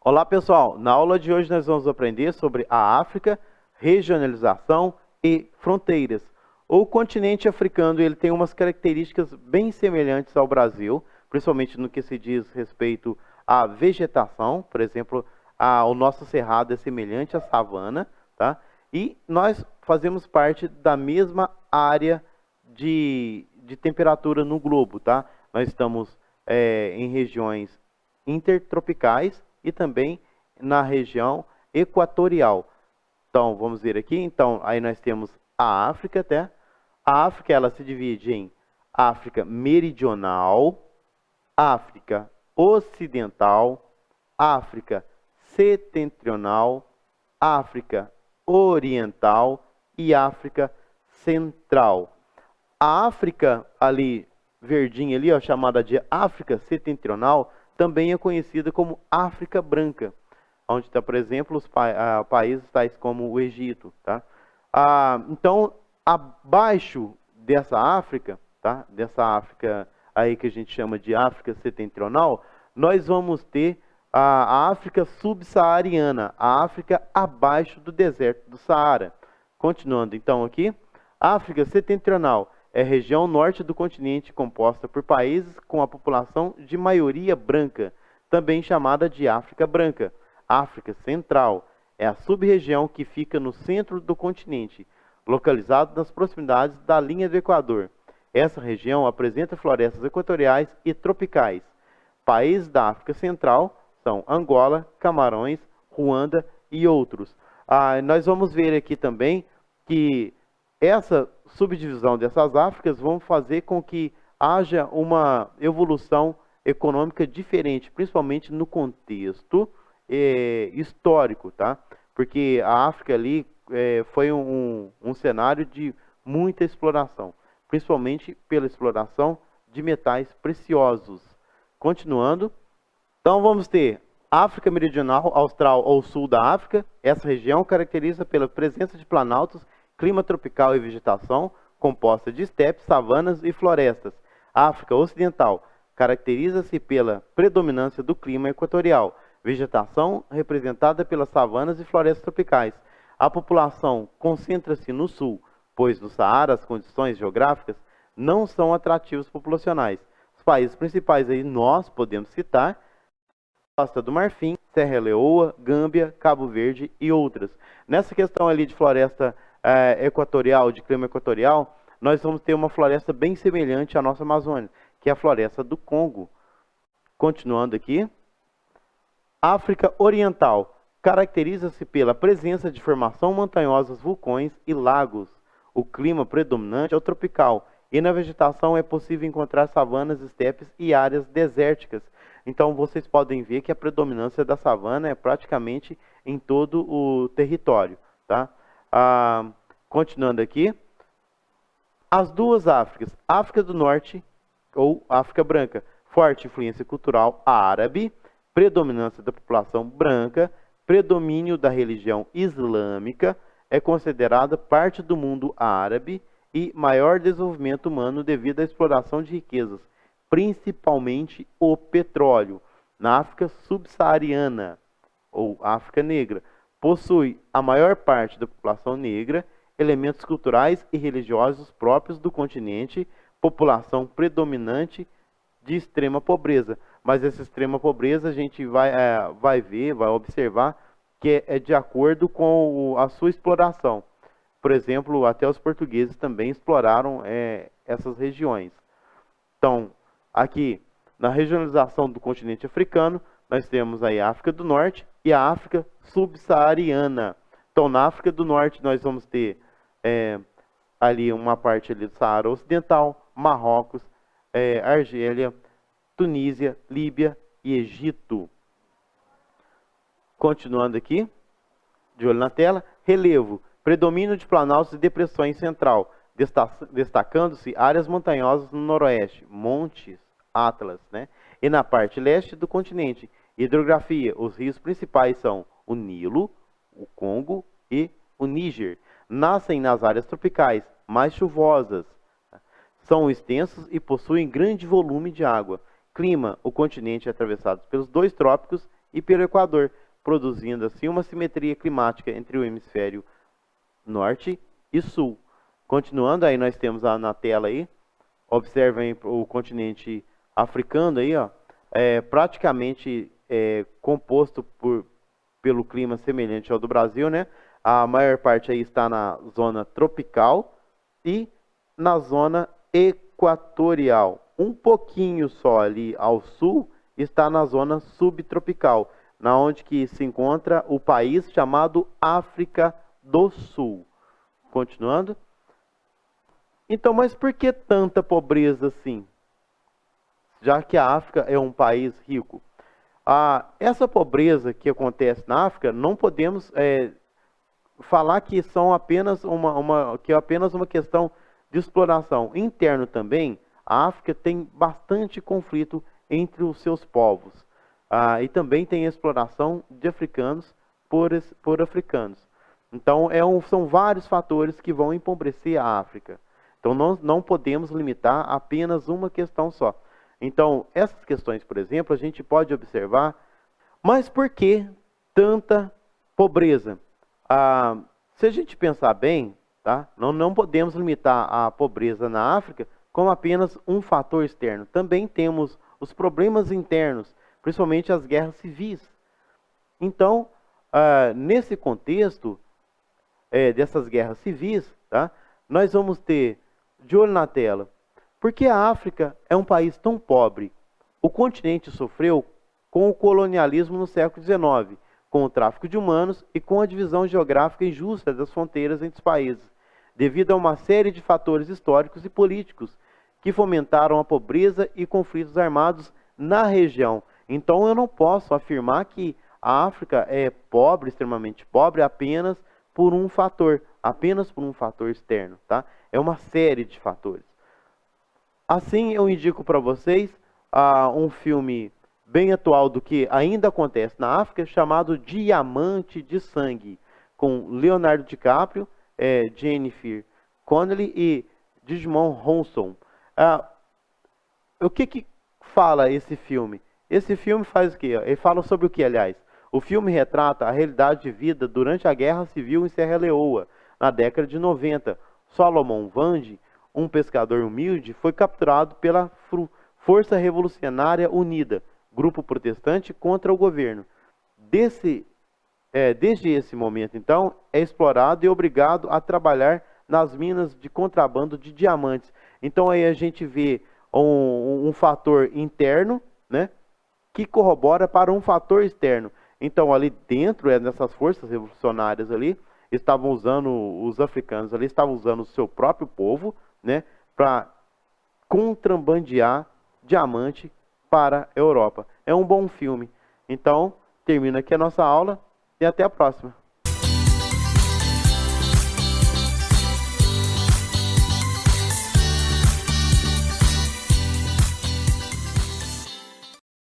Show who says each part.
Speaker 1: Olá pessoal, na aula de hoje nós vamos aprender sobre a África, regionalização e fronteiras. O continente africano ele tem umas características bem semelhantes ao Brasil, principalmente no que se diz respeito à vegetação. Por exemplo, o nosso cerrado é semelhante à savana, tá? E nós fazemos parte da mesma área de temperatura no globo, tá? Nós estamos em regiões intertropicais e também na região equatorial. Então, vamos ver aqui. Então, aí nós temos a África, até. A África, ela se divide em África meridional, África ocidental, África setentrional, África oriental e África central. A África ali, verdinha ali, ó, chamada de África setentrional, também é conhecida como África Branca, onde está, por exemplo, os países tais como o Egito. Tá? Então, abaixo dessa África, tá? Dessa África aí que a gente chama de África setentrional, nós vamos ter a África subsaariana, a África abaixo do deserto do Saara. Continuando então aqui, África setentrional é região norte do continente composta por países com a população de maioria branca, também chamada de África Branca. África Central é a sub-região que fica no centro do continente, localizado nas proximidades da linha do Equador. Essa região apresenta florestas equatoriais e tropicais. Países da África Central são Angola, Camarões, Ruanda e outros. Nós vamos ver aqui também que essa subdivisão dessas Áfricas vão fazer com que haja uma evolução econômica diferente, principalmente no contexto histórico, tá? Porque a África ali foi um cenário de muita exploração, principalmente pela exploração de metais preciosos. Continuando, então vamos ter África Meridional, Austral ou Sul da África. Essa região caracteriza pela presença de planaltos, clima tropical e vegetação composta de estepes, savanas e florestas. A África Ocidental caracteriza-se pela predominância do clima equatorial, vegetação representada pelas savanas e florestas tropicais. A população concentra-se no sul, pois no Saara as condições geográficas não são atrativos populacionais. Os países principais aí nós podemos citar Costa do Marfim, Serra Leoa, Gâmbia, Cabo Verde e outras. Nessa questão ali de floresta equatorial, de clima equatorial, nós vamos ter uma floresta bem semelhante à nossa Amazônia, que é a floresta do Congo. Continuando aqui, África Oriental caracteriza-se pela presença de formação montanhosas, vulcões e lagos. O clima predominante é o tropical e na vegetação é possível encontrar savanas, estepes e áreas desérticas. Então vocês podem ver que a predominância da savana é praticamente em todo o território, tá? Continuando aqui, as duas Áfricas, África do Norte ou África Branca, forte influência cultural árabe, predominância da população branca, predomínio da religião islâmica, é considerada parte do mundo árabe e maior desenvolvimento humano devido à exploração de riquezas, principalmente o petróleo. Na África subsaariana ou África Negra, possui a maior parte da população negra, elementos culturais e religiosos próprios do continente, população predominante de extrema pobreza. Mas essa extrema pobreza a gente vai ver, vai observar que é de acordo com a sua exploração. Por exemplo, até os portugueses também exploraram essas regiões. Então, aqui na regionalização do continente africano, nós temos aí a África do Norte e a África subsaariana. Então, na África do Norte, nós vamos ter ali uma parte ali do Saara Ocidental, Marrocos, Argélia, Tunísia, Líbia e Egito. Continuando aqui, de olho na tela, relevo, predomínio de planaltos e depressões central, destacando-se áreas montanhosas no noroeste, montes, Atlas, né? E na parte leste do continente, hidrografia, os rios principais são o Nilo, o Congo e o Níger. Nascem nas áreas tropicais, mais chuvosas. São extensos e possuem grande volume de água. Clima, o continente é atravessado pelos dois trópicos e pelo Equador, produzindo assim uma simetria climática entre o hemisfério norte e sul. Continuando, aí nós temos na tela aí, observem o continente africano aí, ó, praticamente composto pelo clima semelhante ao do Brasil, né? A maior parte aí está na zona tropical e na zona equatorial. Um pouquinho só ali ao sul está na zona subtropical, na onde que se encontra o país chamado África do Sul. Continuando. Então, mas por que tanta pobreza assim? Já que a África é um país rico. Essa pobreza que acontece na África, não podemos falar que são apenas que é apenas uma questão de exploração. Interno também, a África tem bastante conflito entre os seus povos. E também tem exploração de africanos por africanos. Então, são vários fatores que vão empobrecer a África. Então, nós não podemos limitar a apenas uma questão só. Então, essas questões, por exemplo, a gente pode observar, mas por que tanta pobreza? Se a gente pensar bem, tá? Não podemos limitar a pobreza na África como apenas um fator externo. Também temos os problemas internos, principalmente as guerras civis. Então, nesse contexto dessas guerras civis, tá? Nós vamos ter, de olho na tela, por que a África é um país tão pobre? O continente sofreu com o colonialismo no século XIX, com o tráfico de humanos e com a divisão geográfica injusta das fronteiras entre os países, devido a uma série de fatores históricos e políticos que fomentaram a pobreza e conflitos armados na região. Então eu não posso afirmar que a África é pobre, extremamente pobre, apenas por um fator externo, tá? É uma série de fatores. Assim, eu indico para vocês um filme bem atual do que ainda acontece na África, chamado Diamante de Sangue, com Leonardo DiCaprio, Jennifer Connelly e Djimon Hounsou. O que fala esse filme? Esse filme faz o quê? Ele fala sobre o que, aliás? O filme retrata a realidade de vida durante a Guerra Civil em Serra Leoa, na década de 90. Solomon Wande, um pescador humilde, foi capturado pela Força Revolucionária Unida, grupo protestante contra o governo. Desde esse momento, então, é explorado e obrigado a trabalhar nas minas de contrabando de diamantes. Então, aí a gente vê um fator interno, né, que corrobora para um fator externo. Então, ali dentro, nessas forças revolucionárias ali, os africanos ali estavam usando o seu próprio povo, né, para contrabandear diamante para a Europa. É um bom filme. Então, termina aqui a nossa aula e até a próxima.